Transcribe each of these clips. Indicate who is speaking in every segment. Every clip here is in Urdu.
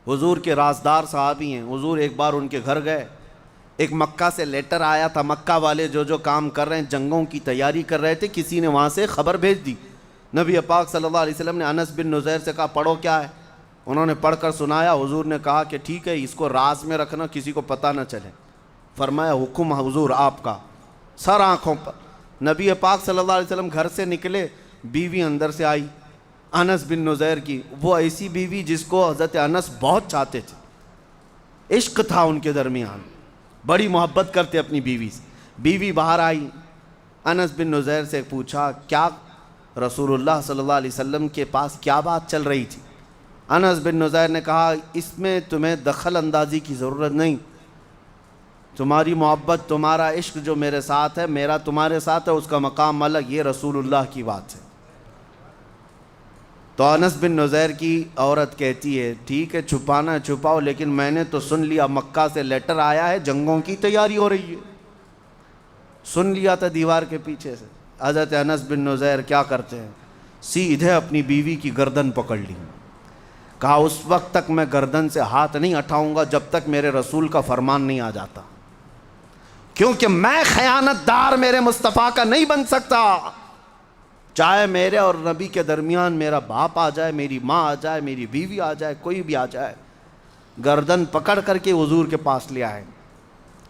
Speaker 1: حضور کے رازدار صحابی ہیں. حضور ایک بار ان کے گھر گئے. ایک مکہ سے لیٹر آیا تھا. مکہ والے جو کام کر رہے ہیں, جنگوں کی تیاری کر رہے تھے, کسی نے وہاں سے خبر بھیج دی. نبی پاک صلی اللہ علیہ وسلم نے انس بن نذیر سے کہا پڑھو کیا ہے. انہوں نے پڑھ کر سنایا. حضور نے کہا کہ ٹھیک ہے, اس کو راز میں رکھنا, کسی کو پتہ نہ چلے. فرمایا حکم حضور آپ کا. سر آنکھوں پر نبی پاک صلی اللہ علیہ وسلم گھر سے نکلے. بیوی اندر سے آئی, انس بن نذیر کی. وہ ایسی بیوی جس کو حضرت انس بہت چاہتے تھے, عشق تھا ان کے درمیان, بڑی محبت کرتے اپنی بیوی سے. بیوی باہر آئی, انس بن نذیر سے پوچھا کیا رسول اللہ صلی اللہ علیہ وسلم کے پاس کیا بات چل رہی تھی. انس بن نذیر نے کہا اس میں تمہیں دخل اندازی کی ضرورت نہیں. تمہاری محبت, تمہارا عشق جو میرے ساتھ ہے, میرا تمہارے ساتھ ہے, اس کا مقام الگ, یہ رسول اللہ کی بات ہے. تو انس بن نذیر کی عورت کہتی ہے ٹھیک ہے چھپانا چھپاؤ, لیکن میں نے تو سن لیا مکہ سے لیٹر آیا ہے, جنگوں کی تیاری ہو رہی ہے. سن لیا تھا دیوار کے پیچھے سے. حضرت انس بن نذیر کیا کرتے ہیں, سیدھے اپنی بیوی کی گردن پکڑ لی. کہا اس وقت تک میں گردن سے ہاتھ نہیں ہٹاؤں گا جب تک میرے رسول کا فرمان نہیں آ جاتا, کیونکہ میں خیانت دار میرے مصطفیٰ کا نہیں بن سکتا. چاہے میرے اور نبی کے درمیان میرا باپ آ جائے, میری ماں آ جائے, میری بیوی آ جائے, کوئی بھی آ جائے, گردن پکڑ کر کے حضور کے پاس لے آئے.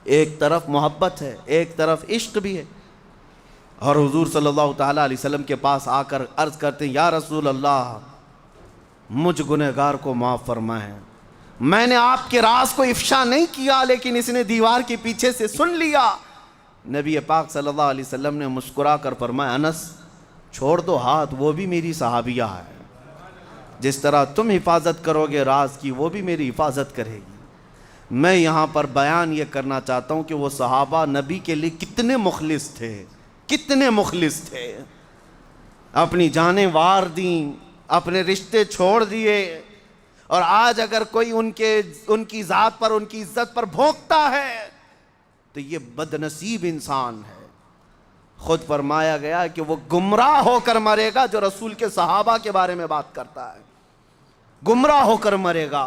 Speaker 1: ایک طرف محبت ہے, ایک طرف عشق بھی ہے. اور حضور صلی اللہ تعالیٰ علیہ وسلم کے پاس آ کر عرض کرتے ہیں یا رسول اللہ مجھ گنہگار کو معاف فرمائیں, میں نے آپ کے راز کو افشا نہیں کیا, لیکن اس نے دیوار کے پیچھے سے سن لیا. نبی پاک صلی اللہ علیہ وسلم نے مسکرا کر فرمایا انس چھوڑ دو ہاتھ, وہ بھی میری صحابیہ ہے, جس طرح تم حفاظت کرو گے راز کی وہ بھی میری حفاظت کرے گی. میں یہاں پر بیان یہ کرنا چاہتا ہوں کہ وہ صحابہ نبی کے لیے کتنے مخلص تھے, کتنے مخلص تھے, اپنی جانیں وار دیں, اپنے رشتے چھوڑ دیے. اور آج اگر کوئی ان کی ذات پر, ان کی عزت پر بھونکتا ہے تو یہ بد نصیب انسان ہے. خود فرمایا گیا کہ وہ گمراہ ہو کر مرے گا جو رسول کے صحابہ کے بارے میں بات کرتا ہے, گمراہ ہو کر مرے گا.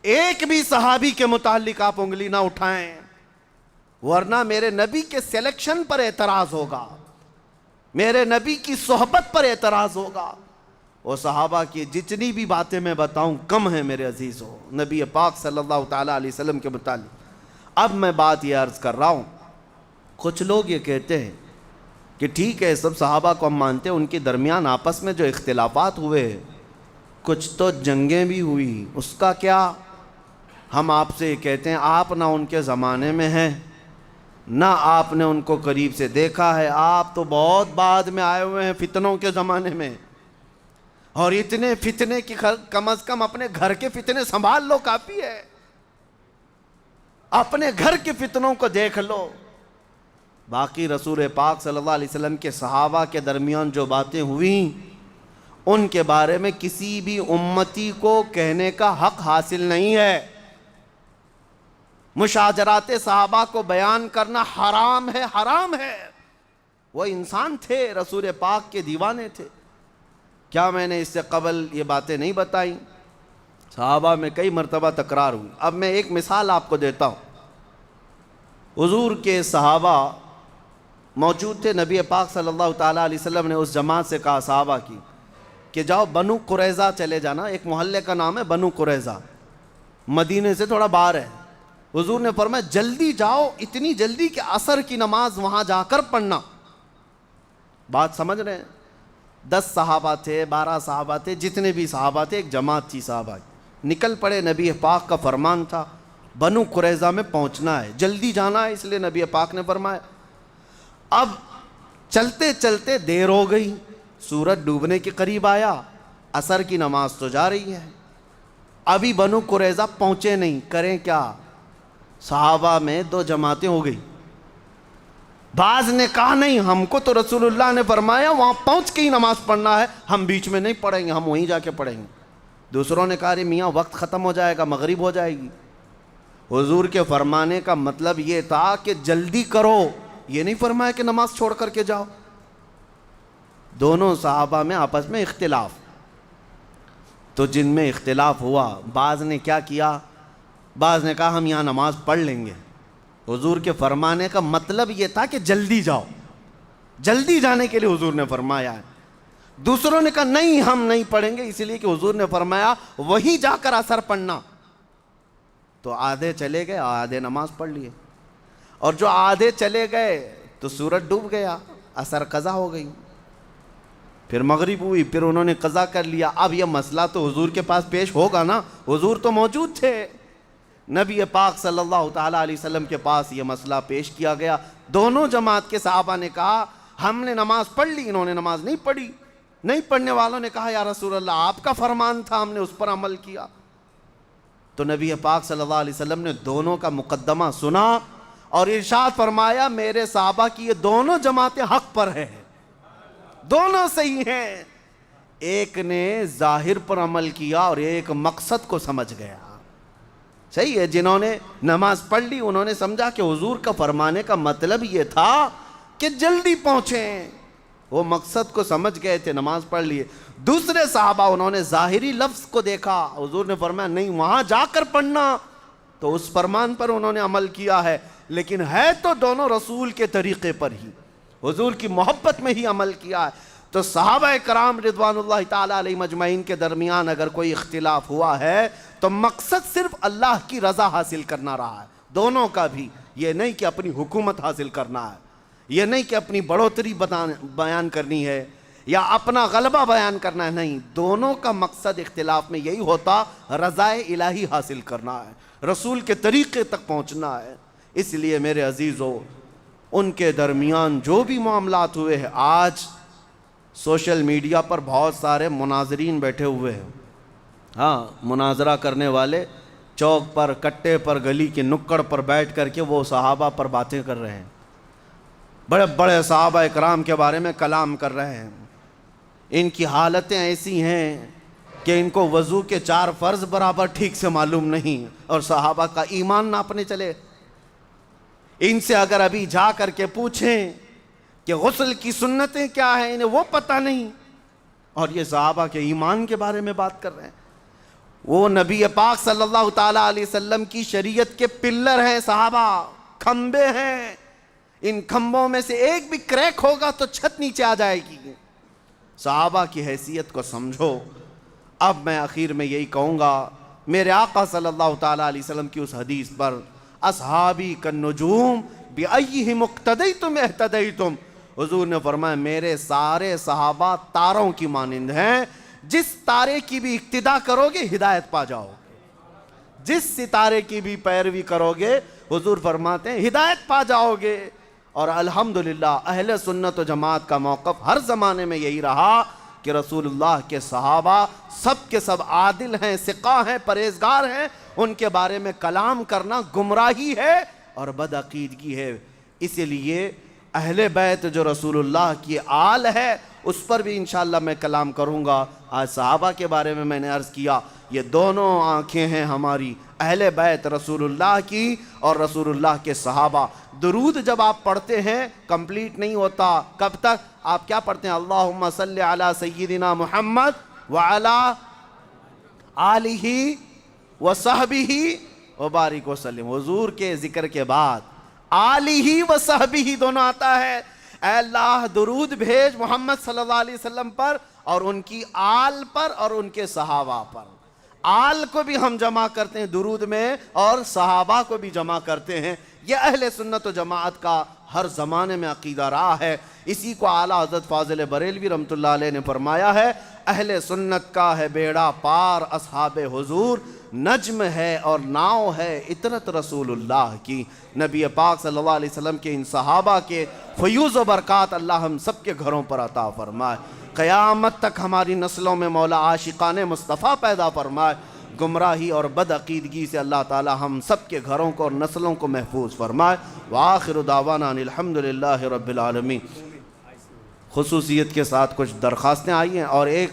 Speaker 1: ایک بھی صحابی کے متعلق آپ انگلی نہ اٹھائیں, ورنہ میرے نبی کے سلیکشن پر اعتراض ہوگا, میرے نبی کی صحبت پر اعتراض ہوگا. وہ صحابہ کی جتنی بھی باتیں میں بتاؤں کم ہیں میرے عزیزوں نبی پاک صلی اللہ تعالیٰ علیہ وسلم کے متعلق. اب میں بات یہ عرض کر رہا ہوں, کچھ لوگ یہ کہتے ہیں کہ ٹھیک ہے سب صحابہ کو ہم مانتے ہیں, ان کے درمیان آپس میں جو اختلافات ہوئے, کچھ تو جنگیں بھی ہوئی, اس کا کیا. ہم آپ سے یہ کہتے ہیں آپ نہ ان کے زمانے میں ہیں, نہ آپ نے ان کو قریب سے دیکھا ہے, آپ تو بہت بعد میں آئے ہوئے ہیں فتنوں کے زمانے میں. اور اتنے فتنے کی کم از کم اپنے گھر کے فتنے سنبھال لو, کافی ہے. اپنے گھر کے فتنوں کو دیکھ لو. باقی رسول پاک صلی اللہ علیہ وسلم کے صحابہ کے درمیان جو باتیں ہوئیں ان کے بارے میں کسی بھی امتی کو کہنے کا حق حاصل نہیں ہے. مشاجرات صحابہ کو بیان کرنا حرام ہے, حرام ہے. وہ انسان تھے, رسول پاک کے دیوانے تھے. کیا میں نے اس سے قبل یہ باتیں نہیں بتائیں؟ صحابہ میں کئی مرتبہ تکرار ہوئی. اب میں ایک مثال آپ کو دیتا ہوں. حضور کے صحابہ موجود تھے, نبی پاک صلی اللہ تعالیٰ علیہ وسلم نے اس جماعت سے کہا صحابہ کی کہ جاؤ بنو قریظہ چلے جانا. ایک محلے کا نام ہے بنو قریظہ, مدینے سے تھوڑا باہر ہے. حضور نے فرمایا جلدی جاؤ, اتنی جلدی کہ عصر کی نماز وہاں جا کر پڑھنا. بات سمجھ رہے ہیں؟ 10 صحابہ تھے, 12 صحابہ تھے, جتنے بھی صحابہ تھے, ایک جماعت تھی صحابہ. نکل پڑے, نبی پاک کا فرمان تھا بنو قریظہ میں پہنچنا ہے, جلدی جانا ہے, اس لیے نبی پاک نے فرمایا. اب چلتے چلتے دیر ہو گئی, سورج ڈوبنے کے قریب آیا, عصر کی نماز تو جا رہی ہے, ابھی بنو قریظہ پہنچے نہیں, کریں کیا؟ صحابہ میں 2 جماعتیں ہو گئی. بعض نے کہا نہیں, ہم کو تو رسول اللہ نے فرمایا وہاں پہنچ کے ہی نماز پڑھنا ہے, ہم بیچ میں نہیں پڑھیں گے, ہم وہیں جا کے پڑھیں گے. دوسروں نے کہا میاں وقت ختم ہو جائے گا, مغرب ہو جائے گی. حضور کے فرمانے کا مطلب یہ تھا کہ جلدی کرو, یہ نہیں فرمایا کہ نماز چھوڑ کر کے جاؤ. دونوں صحابہ میں آپس میں اختلاف. تو جن میں اختلاف ہوا، بعض نے کیا کیا، بعض نے کہا ہم یہاں نماز پڑھ لیں گے۔ حضور کے فرمانے کا مطلب یہ تھا کہ جلدی جاؤ، جلدی جانے کے لیے حضور نے فرمایا ہے۔ دوسروں نے کہا نہیں ہم نہیں پڑھیں گے، اس لیے کہ حضور نے فرمایا وہیں جا کر اثر پڑھنا۔ تو آدھے چلے گئے، آدھے نماز پڑھ لیے، اور جو آدھے چلے گئے تو سورج ڈوب گیا، اثر قضا ہو گئی، پھر مغرب ہوئی، پھر انہوں نے قضا کر لیا۔ اب یہ مسئلہ تو حضور کے پاس پیش ہوگا نا، حضور تو موجود تھے، نبی پاک صلی اللہ تعالیٰ علیہ وسلم کے پاس یہ مسئلہ پیش کیا گیا۔ دونوں جماعت کے صحابہ نے کہا ہم نے نماز پڑھ لی، انہوں نے نماز نہیں پڑھی۔ نہیں پڑھنے والوں نے کہا یا رسول اللہ آپ کا فرمان تھا، ہم نے اس پر عمل کیا۔ تو نبی پاک صلی اللہ علیہ وسلم نے دونوں کا مقدمہ سنا اور ارشاد فرمایا میرے صحابہ کی یہ دونوں جماعتیں حق پر ہیں، دونوں صحیح ہیں۔ ایک نے ظاہر پر عمل کیا اور ایک مقصد کو سمجھ گیا۔ صحیح ہے، جنہوں نے نماز پڑھ لی انہوں نے سمجھا کہ حضور کا فرمانے کا مطلب یہ تھا کہ جلدی پہنچیں، وہ مقصد کو سمجھ گئے تھے، نماز پڑھ لیے۔ دوسرے صحابہ انہوں نے ظاہری لفظ کو دیکھا، حضور نے فرمایا نہیں وہاں جا کر پڑھنا، تو اس فرمان پر انہوں نے عمل کیا ہے، لیکن ہے تو دونوں رسول کے طریقے پر ہی، حضور کی محبت میں ہی عمل کیا ہے۔ تو صحابہ کرام رضوان اللہ تعالیٰ علیہ مجمعین کے درمیان اگر کوئی اختلاف ہوا ہے تو مقصد صرف اللہ کی رضا حاصل کرنا رہا ہے، دونوں کا بھی۔ یہ نہیں کہ اپنی حکومت حاصل کرنا ہے، یہ نہیں کہ اپنی بڑھوتری بیان کرنی ہے یا اپنا غلبہ بیان کرنا ہے، نہیں، دونوں کا مقصد اختلاف میں یہی ہوتا رضا الہی حاصل کرنا ہے، رسول کے طریقے تک پہنچنا ہے۔ اس لیے میرے عزیزو، ان کے درمیان جو بھی معاملات ہوئے ہیں، آج سوشل میڈیا پر بہت سارے مناظرین بیٹھے ہوئے ہیں، ہاں مناظرہ کرنے والے چوک پر، کٹے پر، گلی کے نکڑ پر بیٹھ کر کے وہ صحابہ پر باتیں کر رہے ہیں، بڑے بڑے صحابہ اکرام کے بارے میں کلام کر رہے ہیں۔ ان کی حالتیں ایسی ہیں کہ ان کو وضو کے 4 فرض برابر ٹھیک سے معلوم نہیں، اور صحابہ کا ایمان ناپنے چلے۔ ان سے اگر ابھی جا کر کے پوچھیں کہ غسل کی سنتیں کیا ہیں، انہیں وہ پتہ نہیں، اور یہ صحابہ کے ایمان کے بارے میں بات کر رہے ہیں۔ وہ نبی پاک صلی اللہ تعالیٰ علیہ وسلم کی شریعت کے پلر ہیں، صحابہ کھمبے ہیں، ان کھمبوں میں سے ایک بھی کریک ہوگا تو چھت نیچے آ جائے گی۔ صحابہ کی حیثیت کو سمجھو۔ اب میں آخر میں یہی کہوں گا، میرے آقا صلی اللہ تعالیٰ علیہ وسلم کی اس حدیث پر اصحابی کالنجوم بأیہم اقتدیتم اہتدیتم، حضور نے فرمایا میرے سارے صحابہ تاروں کی مانند ہیں، جس تارے کی بھی اقتدا کرو گے ہدایت پا جاؤ گے، جس ستارے کی بھی پیروی کرو گے حضور فرماتے ہیں ہدایت پا جاؤ گے۔ اور الحمدللہ اہل سنت و جماعت کا موقف ہر زمانے میں یہی رہا کہ رسول اللہ کے صحابہ سب کے سب عادل ہیں، ثقہ ہیں، پرہیزگار ہیں، ان کے بارے میں کلام کرنا گمراہی ہے اور بدعقیدگی ہے۔ اسی لیے اہل بیت جو رسول اللہ کی آل ہے اس پر بھی انشاءاللہ میں کلام کروں گا۔ آج صحابہ کے بارے میں میں نے عرض کیا، یہ دونوں آنکھیں ہیں ہماری، اہل بیت رسول اللہ کی اور رسول اللہ کے صحابہ۔ درود جب آپ پڑھتے ہیں کمپلیٹ نہیں ہوتا، کب تک؟ آپ کیا پڑھتے ہیں؟ اللہم صلی علی سیدنا محمد وعلی آلہ وصحبہ وبارک وسلم۔ حضور کے ذکر کے بعد آلہ وصحبہ دونوں آتا ہے، اے اللہ درود بھیج محمد صلی اللہ علیہ وسلم پر اور ان کی آل پر اور ان کے صحابہ پر۔ آل کو بھی ہم جمع کرتے ہیں درود میں اور صحابہ کو بھی جمع کرتے ہیں۔ یہ اہل سنت و جماعت کا ہر زمانے میں عقیدہ رہا ہے۔ اسی کو اعلیٰ حضرت فاضل بریلوی رحمۃ اللہ علیہ نے فرمایا ہے، اہل سنت کا ہے بیڑا پار اصحاب حضور، نجم ہے اور ناؤ ہے اطرت رسول اللہ کی۔ نبی پاک صلی اللہ علیہ وسلم کے ان صحابہ کے فیوز و برکات اللہ ہم سب کے گھروں پر عطا فرمائے، قیامت تک ہماری نسلوں میں مولا عاشقان مصطفیٰ پیدا فرمائے، گمراہی اور بدعقیدگی سے اللہ تعالی ہم سب کے گھروں کو اور نسلوں کو محفوظ فرمائے۔ وآخر دعوانا ان الحمدللہ رب العالمین۔ خصوصیت کے ساتھ کچھ درخواستیں آئی ہیں اور ایک